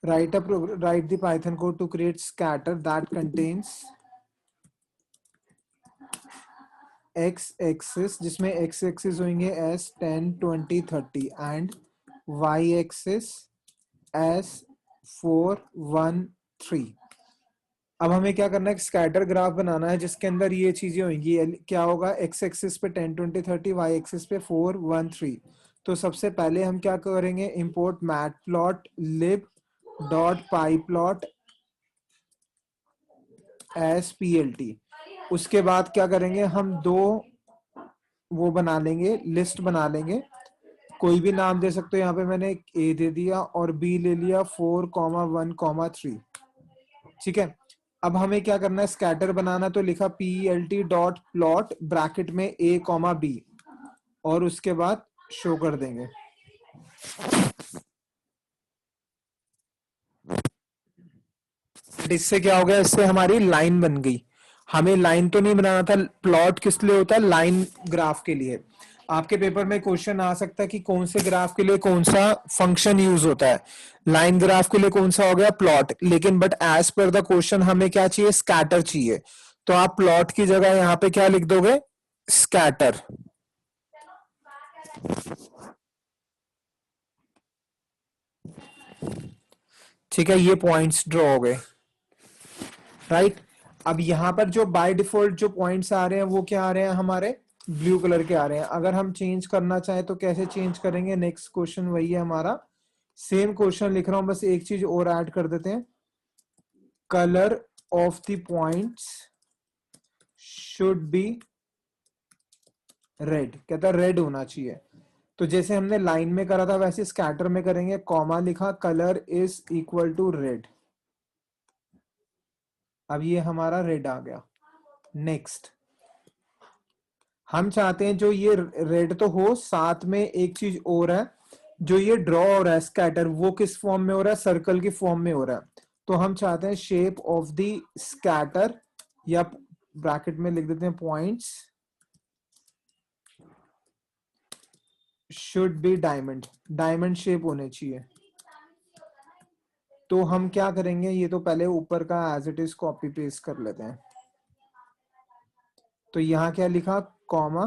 write the Python code to create scatter that contains x axis, जिसमें x axis होंगे as 10 20 30 and y axis as 4 1 3। अब हमें क्या करना है, स्कैटर ग्राफ बनाना है जिसके अंदर ये चीजें होंगी। क्या होगा, x एक्सिस पे 10 20 30, y एक्सिस पे 4 1 3। तो सबसे पहले हम क्या करेंगे, import matplotlib dot pyplot S plt। उसके बाद क्या करेंगे, हम दो वो बना लेंगे, लिस्ट बना लेंगे, कोई भी नाम दे सकते हो। यहाँ पे मैंने a दे दिया और b ले लिया 4 1 3। ठीक है, अब हमें क्या करना है, स्कैटर बनाना। तो लिखा plt डॉट प्लॉट ब्रैकेट में a b और उसके बाद शो कर देंगे। इससे क्या हो गया, इससे हमारी लाइन बन गई। हमें लाइन तो नहीं बनाना था, प्लॉट किस लिए होता है, लाइन ग्राफ के लिए। आपके पेपर में क्वेश्चन आ सकता है कि कौन से ग्राफ के लिए कौन सा फंक्शन यूज होता है। लाइन ग्राफ के लिए कौन सा हो गया, प्लॉट। लेकिन but as per the question हमें क्या चाहिए, स्कैटर चाहिए। तो आप प्लॉट की जगह यहाँ पे क्या लिख दोगे, स्कैटर। ठीक है, ये पॉइंट्स ड्रॉ हो गए, राइट। अब यहां पर जो बाय डिफॉल्ट जो पॉइंट्स आ रहे हैं वो क्या आ रहे हैं, हमारे ब्लू कलर के आ रहे हैं। अगर हम चेंज करना चाहें तो कैसे चेंज करेंगे, नेक्स्ट क्वेश्चन वही है हमारा, सेम क्वेश्चन लिख रहा हूं, बस एक चीज और ऐड कर देते हैं, colour of the points should be red. कहता है रेड होना चाहिए। तो जैसे हमने लाइन में करा था वैसे स्कैटर में करेंगे, कॉमा लिखा, colour is equal to red. अब ये हमारा रेड आ गया। नेक्स्ट हम चाहते हैं जो ये रेड तो हो, साथ में एक चीज और है, जो ये ड्रॉ हो रहा है स्कैटर, वो किस फॉर्म में हो रहा है, सर्कल की फॉर्म में हो रहा है। तो हम चाहते हैं शेप ऑफ द स्कैटर, या ब्रैकेट में लिख देते हैं points should be diamond, diamond shape होने चाहिए। तो हम क्या करेंगे, ये तो पहले ऊपर का as it is copy paste कर लेते हैं। तो यहां क्या लिखा, comma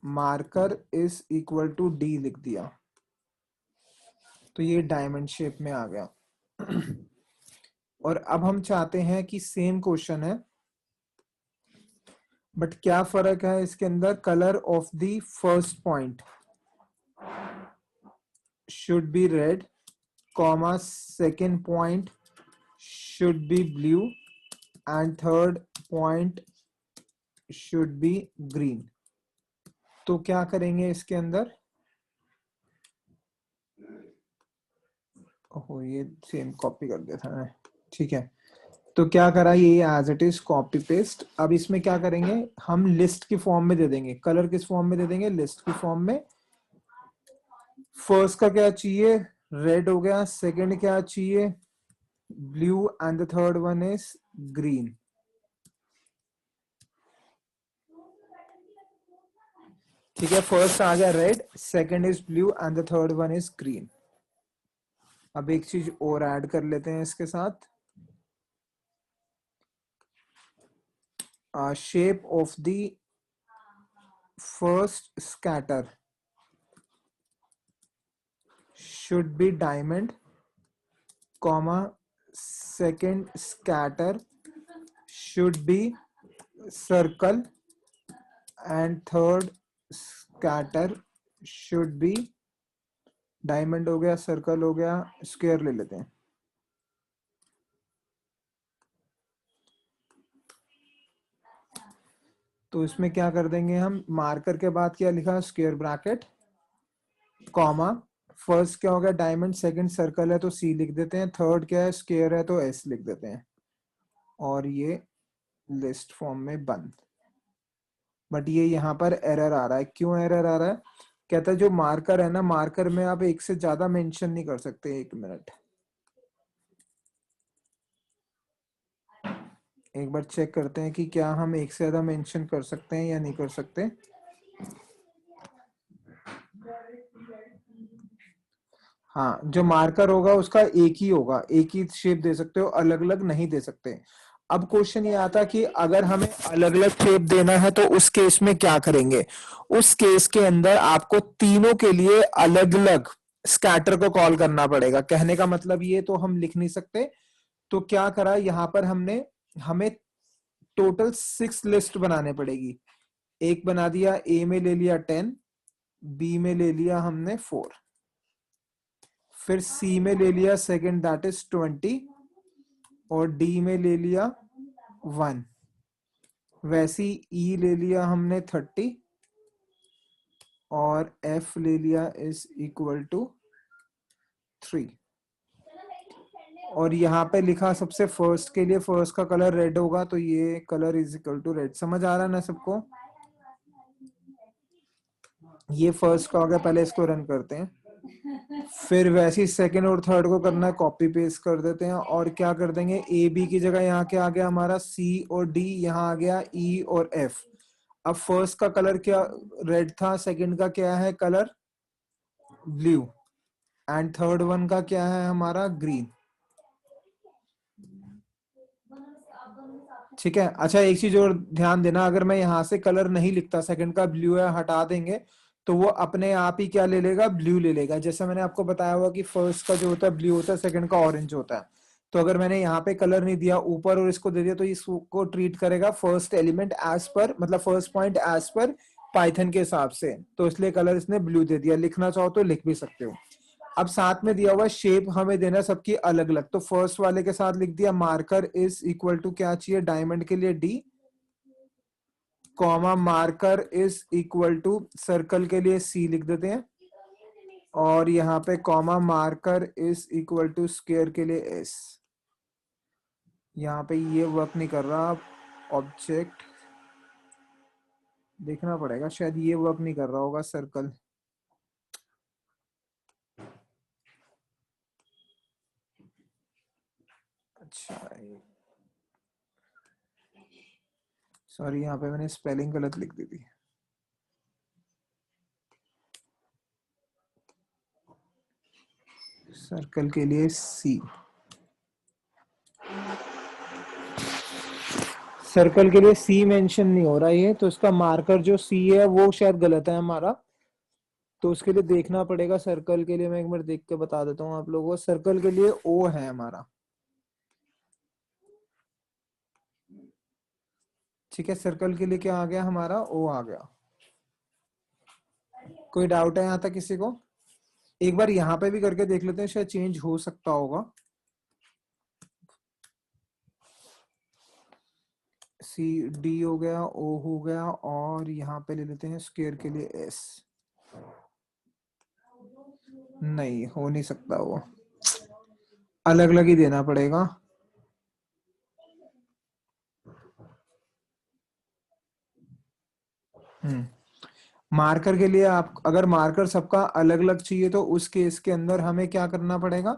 marker is equal to D लिख दिया। तो ये डायमंड शेप में आ गया। और अब हम चाहते हैं कि सेम क्वेश्चन है, बट क्या फर्क है इसके अंदर, colour of the first point should be red, comma second point should be blue and third point should be green. तो क्या करेंगे इसके अंदर, ओहो ये सेम कॉपी कर दिया था, ठीक है। तो क्या करा, ये as it is copy paste. अब इसमें क्या करेंगे, हम लिस्ट की फॉर्म में दे देंगे, कलर किस फॉर्म में दे देंगे, लिस्ट की फॉर्म में। फर्स्ट का क्या चाहिए, रेड हो गया, सेकंड क्या चाहिए, blue and the third one is green. ठीक है, फर्स्ट आ गया red, second is blue and the third one is green. अब एक चीज और ऐड कर लेते हैं इसके साथ, shape of the first scatter should be diamond, comma second scatter should be circle and third scatter should be diamond। हो गया, सर्कल हो गया, स्क्वायर ले लेते हैं। तो इसमें क्या कर देंगे हम, मार्कर के बाद क्या लिखा, स्क्वायर ब्रैकेट, कॉमा, फर्स्ट क्या हो गया डायमंड, सेकंड सर्कल है तो सी लिख देते हैं, थर्ड क्या है स्क्वायर है तो एस लिख देते हैं, और ये लिस्ट फॉर्म में बंद। बट ये यहाँ पर एरर आ रहा है, क्यों एरर आ रहा है, कहता है जो मार्कर है ना, मार्कर में आप एक से ज्यादा मेंशन नहीं कर सकते। एक मिनट, एक बार चेक करते हैं कि क्या हम एक से ज्यादा मेंशन कर सकते हैं या नहीं कर सकते। हाँ, जो मार्कर होगा उसका एक ही होगा, एक ही शेप दे सकते हो, अलग अलग नहीं दे सकते। अब क्वेश्चन ये आता कि अगर हमें अलग अलग शेप देना है तो उस केस में क्या करेंगे। उस केस के अंदर आपको तीनों के लिए अलग अलग स्कैटर को कॉल करना पड़ेगा। कहने का मतलब ये तो हम लिख नहीं सकते, तो क्या करा यहाँ पर हमने, हमें टोटल 6 लिस्ट बनाने पड़ेगी। एक बना दिया, ए में ले लिया 10, बी में ले लिया हमने 4, फिर सी में ले लिया सेकंड दैट इज 20, और डी में ले लिया 1, वैसी ई ले लिया हमने 30, और एफ ले लिया इज इक्वल टू 3। और यहाँ पे लिखा सबसे फर्स्ट के लिए, फर्स्ट का कलर रेड होगा तो ये colour is equal to red. समझ आ रहा है ना सबको? ये फर्स्ट का हो गया, पहले इसको रन करते हैं, फिर वैसे ही सेकंड और थर्ड को करना है, कॉपी पेस्ट कर देते हैं। और क्या कर देंगे, ए बी की जगह यहाँ क्या आ गया हमारा, सी और डी, यहाँ आ गया ई और एफ। अब फर्स्ट का कलर क्या रेड था, सेकंड का क्या है colour blue, and third one का क्या है हमारा ग्रीन। ठीक है। अच्छा, एक चीज और ध्यान देना, अगर मैं यहाँ से कलर नहीं लिखता, सेकंड का ब्लू है हटा देंगे, तो वो अपने आप ही क्या ले लेगा, ब्लू ले लेगा। जैसे मैंने आपको बताया हुआ कि फर्स्ट का जो होता है ब्लू होता है, सेकंड का ऑरेंज होता है। तो अगर मैंने यहाँ पे कलर नहीं दिया ऊपर और इसको दे दिया, तो इसको ट्रीट करेगा फर्स्ट एलिमेंट एज पर, मतलब first point as per Python के हिसाब से, तो इसलिए कलर इसने ब्लू दे दिया। लिखना चाहो तो लिख भी सकते हो। अब साथ में दिया हुआ शेप हमें देना सबकी अलग अलग, तो फर्स्ट वाले के साथ लिख दिया मार्कर इज इक्वल टू क्या चाहिए, डायमंड के लिए D, comma marker is equal to circle के लिए सी लिख देते हैं, और यहाँ पे comma marker is equal to square के लिए एस। यहाँ पे ये वर्क नहीं कर रहा, ऑब्जेक्ट देखना पड़ेगा, शायद ये वर्क नहीं कर रहा होगा सर्कल। अच्छा, सॉरी, यहाँ पे मैंने स्पेलिंग गलत लिख दी थी। सर्कल के लिए सी, सर्कल के लिए सी मेंशन नहीं हो रहा है, तो इसका मार्कर जो सी है वो शायद गलत है हमारा, तो उसके लिए देखना पड़ेगा। सर्कल के लिए मैं एक बार देख के बता देता हूँ आप लोगों को। सर्कल के लिए ओ है हमारा, ठीक है। सर्कल के लिए क्या आ गया हमारा, ओ आ गया। कोई डाउट है यहाँ तक किसी को? एक बार यहाँ पे भी करके देख लेते हैं, शायद चेंज हो सकता होगा। सी डी हो गया, ओ हो गया, और यहाँ पे ले लेते हैं स्क्वायर के लिए एस। नहीं हो नहीं सकता, वो अलग अलग ही देना पड़ेगा। मार्कर के लिए आप, अगर मार्कर सबका अलग अलग चाहिए तो उस केस के अंदर हमें क्या करना पड़ेगा,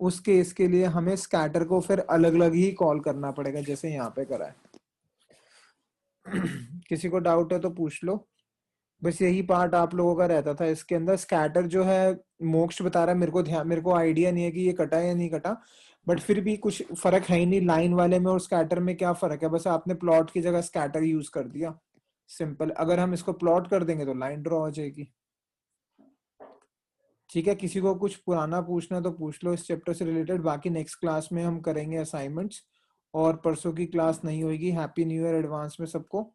उस केस के लिए हमें स्कैटर को फिर अलग अलग ही कॉल करना पड़ेगा, जैसे यहाँ पे करा है। किसी को डाउट है तो पूछ लो। बस यही पार्ट आप लोगों का रहता था इसके अंदर। स्कैटर जो है मोक्ष बता रहा है, मेरे को आइडिया नहीं है कि ये कटा है या नहीं कटा, बट फिर भी कुछ फर्क है ही नहीं लाइन वाले में और स्कैटर में। क्या फर्क है, बस आपने प्लॉट की जगह स्कैटर यूज कर दिया, सिंपल। अगर हम इसको प्लॉट कर देंगे तो लाइन ड्रॉ हो जाएगी। ठीक है, किसी को कुछ पुराना पूछना है तो पूछ लो इस चैप्टर से रिलेटेड। बाकी नेक्स्ट क्लास में हम करेंगे असाइनमेंट्स, और परसों की क्लास नहीं होगी। हैप्पी न्यू ईयर एडवांस में सबको।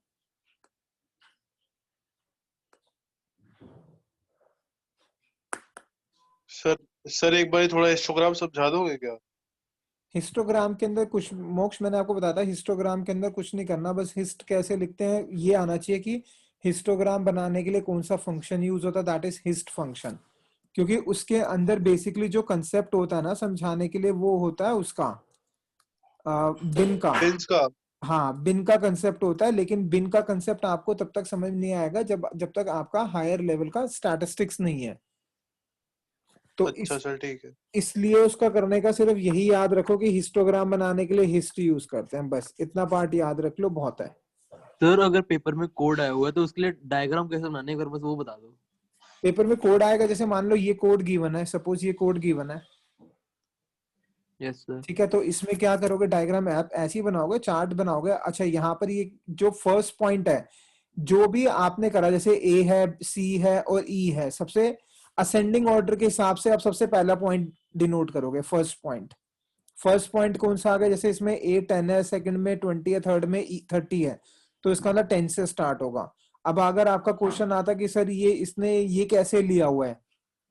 सर सर एक बार थोड़ा हिस्टोग्राम समझा दोगे क्या? हिस्टोग्राम के अंदर कुछ, मोक्ष मैंने आपको बताया था, हिस्टोग्राम के अंदर कुछ नहीं करना, बस हिस्ट कैसे लिखते हैं ये आना चाहिए कि हिस्टोग्राम बनाने के लिए कौन सा फंक्शन यूज होता है, दैट इज हिस्ट फंक्शन। क्योंकि उसके अंदर बेसिकली जो कंसेप्ट होता है ना समझाने के लिए, वो होता है उसका बिन का। बिन्स का। हाँ, बिन का कंसेप्ट होता है, लेकिन बिन का कंसेप्ट आपको तब तक समझ नहीं आएगा जब जब तक आपका हायर लेवल का स्टैटिस्टिक्स नहीं है। तो अच्छा सर ठीक है। इसलिए उसका करने का सिर्फ यही याद रखो कि हिस्टोग्राम बनाने के लिए हिस्ट यूज करते हैं, बस इतना पार्ट याद रख लो, बहुत है। सर अगर पेपर में कोड आया हुआ है तो उसके लिए डायग्राम कैसे बनाने हैं, एक बार बस वो बता दो। पेपर में कोड आएगा, जैसे मान लो ये कोड गिवन है, सपोज ये कोड गिवन है, यस सर। ठीक है। तो इसमें क्या करोगे, डायग्राम ऐप ऐसे ही बनाओगे, चार्ट बनाओगे। अच्छा यहाँ पर ये जो फर्स्ट पॉइंट है जो भी आपने करा, जैसे ए है, सी है और ई है, सबसे असेंडिंग ऑर्डर के हिसाब से आप सबसे पहला पॉइंट डिनोट करोगे, फर्स्ट पॉइंट। फर्स्ट पॉइंट कौन सा आ गया, जैसे इसमें ए 10 है, सेकंड में 20 है, थर्ड में 30 है, तो इसका मतलब 10 से स्टार्ट होगा। अब अगर आपका क्वेश्चन आता कि सर ये इसने ये कैसे लिया हुआ है,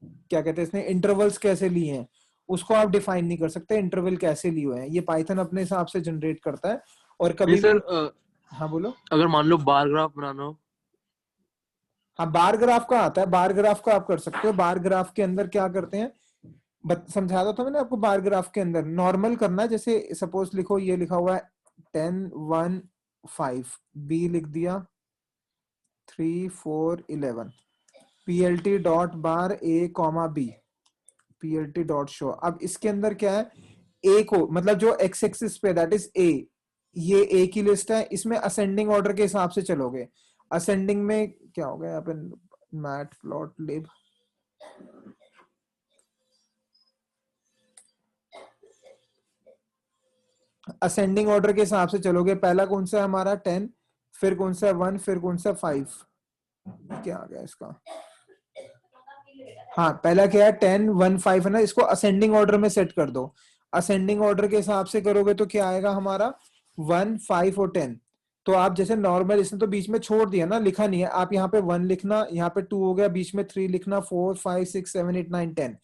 क्या कहते हैं, इसने इंटरवल्स कैसे लिए हैं, उसको आप डिफाइन नहीं कर सकते इंटरवल कैसे लिए हुए हैं, ये पाइथन अपने हिसाब से जनरेट करता है। और कभी सर हाँ बोलो। अगर मान लो बार ग्राफ बनाना हो, हाँ बार ग्राफ का आता है, बार ग्राफ का आप कर सकते हो। बार ग्राफ के अंदर क्या करते हैं, समझा दो तो मैंने आपको। बार ग्राफ के अंदर नॉर्मल करना है, जैसे सपोज लिखो, ये लिखा हुआ है 10 1 5, बी लिख दिया 3 4 11, plt dot bar a comma b, plt dot show. अब इसके अंदर क्या है, ए को मतलब जो एक्स एक्सिस पे दैट इज ए, ये ए की लिस्ट है, इसमें असेंडिंग ऑर्डर के हिसाब से चलोगे। असेंडिंग में क्या होगा यहाँ पे, मैट प्लॉट लिब, असेंडिंग ऑर्डर के हिसाब से चलोगे। पहला कौन सा है हमारा 10, फिर कौन सा 1, फिर कौन सा 5, क्या आ गया इसका, हाँ पहला क्या है 10 1 5 है ना, इसको असेंडिंग ऑर्डर में सेट कर दो। असेंडिंग ऑर्डर के हिसाब से करोगे तो क्या आएगा हमारा 1 5 और 10। तो आप जैसे नॉर्मल, इसने तो बीच में छोड़ दिया ना, लिखा नहीं है, आप यहाँ पे 1 लिखना, यहाँ पे 2 हो गया, बीच में 3 लिखना, 4 5 6 7 8 9 10।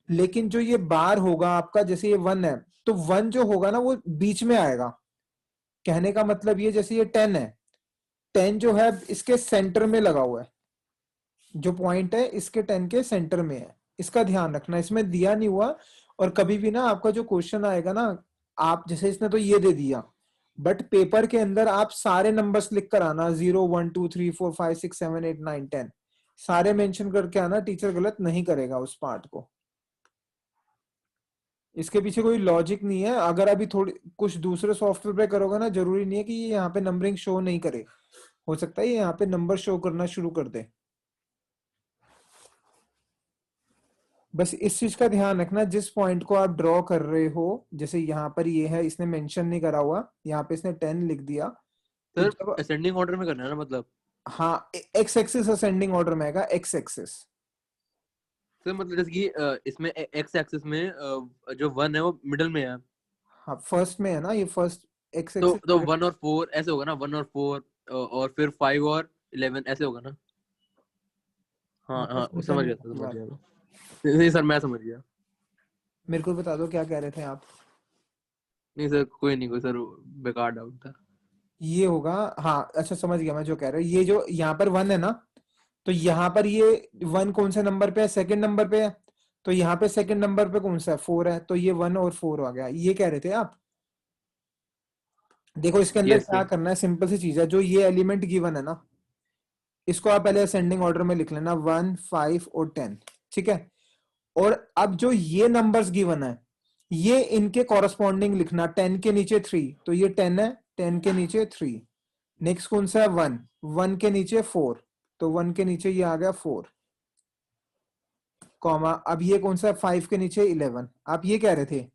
लेकिन जो ये बार होगा आपका, जैसे ये 1 है, तो 1 जो होगा ना वो बीच में आएगा। कहने का मतलब ये, जैसे ये 10 है, 10 जो है इसके सेंटर में लगा हुआ है, जो पॉइंट है इसके 10 के सेंटर में है, इसका ध्यान रखना, इसमें दिया नहीं हुआ। और कभी भी ना आपका जो क्वेश्चन आएगा ना, आप जैसे इसने तो ये दे दिया, बट पेपर के अंदर आप सारे नंबर्स लिख कर आना, 0 1 2 3 4 5 6 7 8 9 10 सारे मेंशन करके आना, टीचर गलत नहीं करेगा उस पार्ट को। इसके पीछे कोई लॉजिक नहीं है। अगर अभी थोड़ी कुछ दूसरे सॉफ्टवेयर पे करोगे ना, जरूरी नहीं है कि ये यहाँ पे नंबरिंग शो नहीं करे, हो सकता है ये यहाँ पे नंबर शो करना शुरू कर दे। बस इस चीज का ध्यान रखना, जिस पॉइंट को आप ड्रॉ कर रहे हो, जैसे यहाँ पर ये है, इसने मेंशन नहीं करा हुआ, यहाँ पे इसने 10 लिख दिया, तो सर जब असेंडिंग ऑर्डर में करना है ना, मतलब हाँ एक्स एक्सिस असेंडिंग ऑर्डर में आएगा, एक्स एक्सिस। सर मतलब जैसे कि इसमें एक्स एक्सिस में जो 1 है वो मिडल में है, हाँ फर्स्ट में है ना, ये फर्स्ट एक्स तो एक्सिस। 1 और 4 ऐसे होगा ना, 1 और 4 और फिर 5 और 11 ऐसे होगा ना। हाँ हाँ समझ गया समझ गया। नहीं सर मैं समझ गया। मेरे को बता दो क्या कह रहे थे आप। नहीं सर कोई नहीं, कोई सर बेकार डाउट था। ये होगा, हाँ अच्छा समझ गया मैं जो कह रहा हूँ। ये जो यहाँ पर 1 है ना, तो यहाँ पर ये 1 कौन से नंबर पे है, सेकंड नंबर पे है, तो यहाँ पे सेकंड नंबर पे कौन सा है, 4 है, तो ये 1 और 4 आ गया, ये कह रहे थे आप। देखो इसके अंदर यस क्या सर। करना है, सिंपल सी चीज है, जो ये एलिमेंट गिवन है ना, इसको आप पहले असेंडिंग ऑर्डर में लिख लेना, 1 5 और 10, ठीक है। और अब जो ये नंबर्स गिवन है, ये इनके कॉरस्पॉन्डिंग लिखना, 10 के नीचे 3, तो ये 10 है, 10 के नीचे 3। नेक्स्ट कौन सा है 1, 1 के नीचे 4, तो 1 के नीचे ये आ गया 4, कॉमा, अब ये कौन सा है 5 के नीचे 11। आप ये कह रहे थे।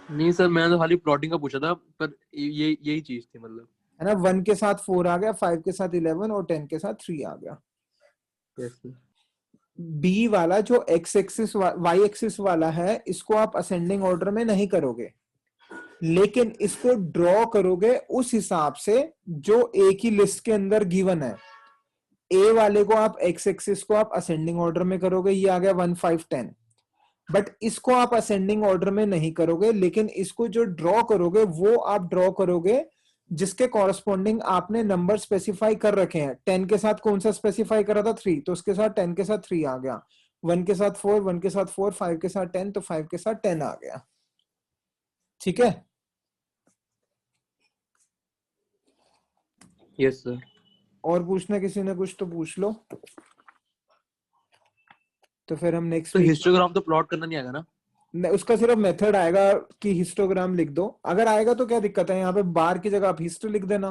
नहीं सर मैंने तो खाली प्लॉटिंग का पूछा था, पर ये यही चीज थी मतलब। है ना, 1 के साथ 4 आ गया, 5 के साथ 11 और 10 के साथ 3 आ गया। Yes sir. बी वाला जो एक्स एक्सिस वाई एक्सिस वाला है, इसको आप असेंडिंग ऑर्डर में नहीं करोगे, लेकिन इसको ड्रॉ करोगे उस हिसाब से जो ए की लिस्ट के अंदर गिवन है। ए वाले को आप एक्स एक्सिस को आप असेंडिंग ऑर्डर में करोगे, ये आ गया 1 5 10, बट इसको आप असेंडिंग ऑर्डर में नहीं करोगे, लेकिन इसको जो ड्रॉ करोगे वो आप ड्रॉ करोगे जिसके कॉरस्पॉन्डिंग आपने नंबर स्पेसिफाई कर रखे हैं। 10 के साथ कौन सा स्पेसिफाई करा था, 3, तो उसके साथ 10 के साथ 3 आ गया, 1 के साथ 4, 1 के साथ 4, 5 के साथ 10, तो 5 के साथ 10 आ गया, ठीक है। Yes sir. और पूछना किसी ने कुछ तो पूछ लो, तो फिर हम नेक्स्ट तो वीक। हिस्टोग्राम तो प्लॉट करना नहीं आएगा ना? उसका सिर्फ मेथड आएगा कि हिस्टोग्राम लिख दो, अगर आएगा तो क्या दिक्कत है, यहाँ पे बार की जगह आप हिस्ट्री लिख देना,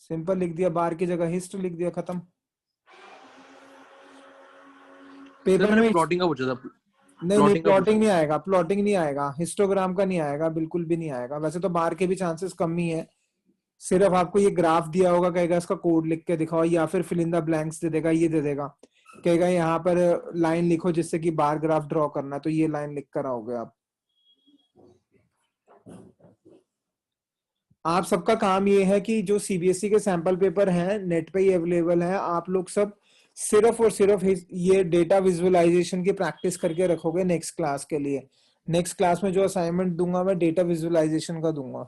सिंपल लिख दिया, बार की जगह हिस्ट लिख दिया, खत्म। सर पेपर मैंने में प्लॉटिंग का पूछा था, नहीं प्लॉटिंग का पूछा प्लॉटिंग था। नहीं आएगा, प्लॉटिंग नहीं आएगा, हिस्टोग्राम का नहीं आएगा, बिल्कुल भी नहीं आएगा। वैसे तो बार के भी चांसेस कम ही है, सिर्फ आपको ये ग्राफ दिया होगा, कहेगा इसका कोड लिख के दिखाओ, या फिर फिल इन द ब्लैंक्स दे देगा, ये दे देगा, कहेगा यहाँ पर लाइन लिखो जिससे कि बार ग्राफ ड्रॉ करना, तो ये लाइन लिख कर आओगे आप। आप सबका काम ये है कि जो सीबीएसई के सैंपल पेपर हैं नेट पे ही अवेलेबल है, आप लोग सब सिर्फ और सिर्फ ये डेटा विजुअलाइजेशन की प्रैक्टिस करके रखोगे नेक्स्ट क्लास के लिए। नेक्स्ट क्लास में जो असाइनमेंट दूंगा मैं डेटा विजुअलाइजेशन का दूंगा।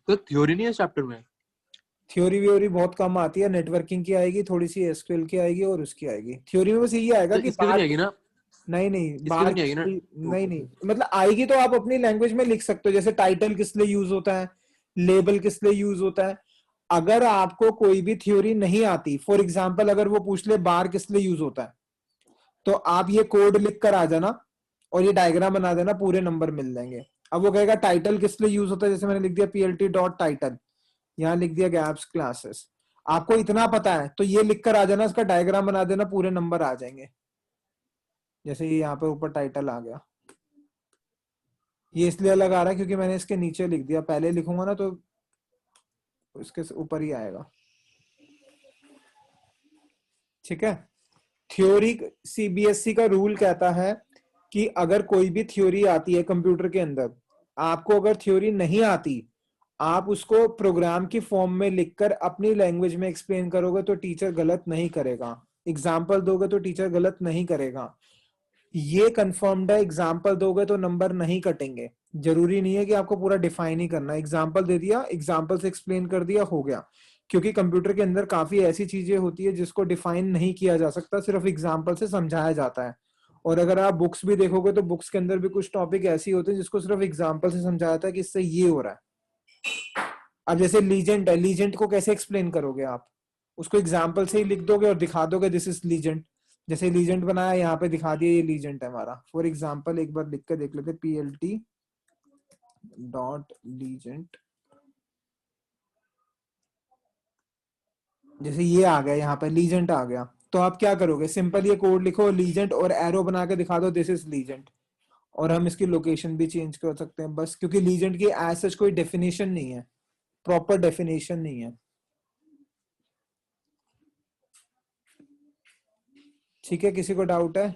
तो थ्योरी नहीं है चैप्टर में? थ्योरी व्योरी बहुत कम आती है, नेटवर्किंग की आएगी, थोड़ी सी एसक्यूएल की आएगी और उसकी आएगी। थ्योरी में बस यही आएगा तो कि इसकी तो बार, नहीं आएगी ना? नहीं इसकी बार तो नहीं आएगी ना? नहीं मतलब आएगी तो आप अपनी लैंग्वेज में लिख सकते हो, जैसे टाइटल किस लिए यूज होता है, लेबल किस लिए यूज होता है। अगर आपको कोई भी थ्योरी नहीं आती, फॉर एग्जाम्पल अगर वो पूछ ले बार किस लिए यूज होता है, तो आप ये कोड लिख कर आ जाना और ये डायग्राम बना देना, पूरे नंबर मिल जाएंगे। अब वो कहेगा टाइटल किस लिए यूज होता है, जैसे मैंने लिख दिया पीएलटी डॉट टाइटल, यहाँ लिख दिया गैप्स क्लासेस, आपको इतना पता है तो ये लिख कर आ जाना, इसका डायग्राम बना देना, पूरे नंबर आ जाएंगे। जैसे ये यहाँ पे ऊपर टाइटल आ गया, ये इसलिए अलग आ रहा है क्योंकि मैंने इसके नीचे लिख दिया, पहले लिखूंगा ना तो इसके ऊपर ही आएगा। ठीक है। थ्योरी, सीबीएसई का रूल कहता है कि अगर कोई भी थ्योरी आती है कंप्यूटर के अंदर, आपको अगर थ्योरी नहीं आती, आप उसको प्रोग्राम की फॉर्म में लिखकर अपनी लैंग्वेज में एक्सप्लेन करोगे तो टीचर गलत नहीं करेगा, एग्जाम्पल दोगे तो टीचर गलत नहीं करेगा, ये कंफर्म्ड है। एग्जाम्पल दोगे तो नंबर नहीं कटेंगे, जरूरी नहीं है कि आपको पूरा डिफाइन ही करना, एग्जाम्पल दे दिया, एग्जाम्पल से एक्सप्लेन कर दिया, हो गया। क्योंकि कंप्यूटर के अंदर काफी ऐसी चीजें होती है जिसको डिफाइन नहीं किया जा सकता, सिर्फ एग्जाम्पल से समझाया जाता है। और अगर आप बुक्स भी देखोगे तो बुक्स के अंदर भी कुछ टॉपिक ऐसे होते हैं जिसको सिर्फ एग्जाम्पल से समझाया जाता है कि इससे ये हो रहा है। अब जैसे लीजेंट है, लीजेंट को कैसे एक्सप्लेन करोगे आप, उसको एग्जाम्पल से ही लिख दोगे और दिखा दोगे दिस इज लीजेंट, जैसे लीजेंट बनाया यहाँ पे दिखा दिया ये लीजेंट है हमारा। फॉर एग्जाम्पल एक बार लिख कर देख लेते, पीएलटी डॉट लीजेंट, जैसे ये आ गया, यहाँ पे लीजेंट आ गया, तो आप क्या करोगे, सिंपल ये कोड लिखो लीजेंट और एरो बना के दिखा दो दिस इज लीजेंट, और हम इसकी लोकेशन भी चेंज कर सकते हैं बस, क्योंकि लीजेंट की एज सच कोई डेफिनेशन नहीं है, प्रॉपर डेफिनेशन नहीं है। ठीक है, किसी को डाउट है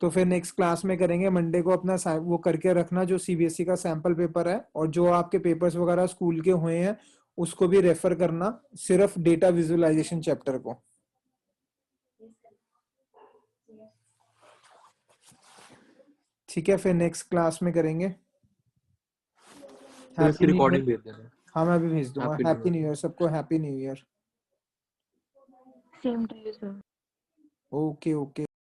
तो फिर नेक्स्ट क्लास में करेंगे, मंडे को अपना वो करके रखना जो सीबीएसई का सैंपल पेपर है, और जो आपके पेपर्स वगैरह स्कूल के हुए हैं उसको भी रेफर करना, सिर्फ डेटा विजुअलाइजेशन चैप्टर को। ठीक है, फिर नेक्स्ट क्लास में करेंगे। तो इसकी हैप्पी न्यू रिकॉर्डिंग ईयर। भेज देना। हाँ मैं भी भेज दूंगा। Happy happy new new year सबको, happy new year. Same to you, sir. Okay okay.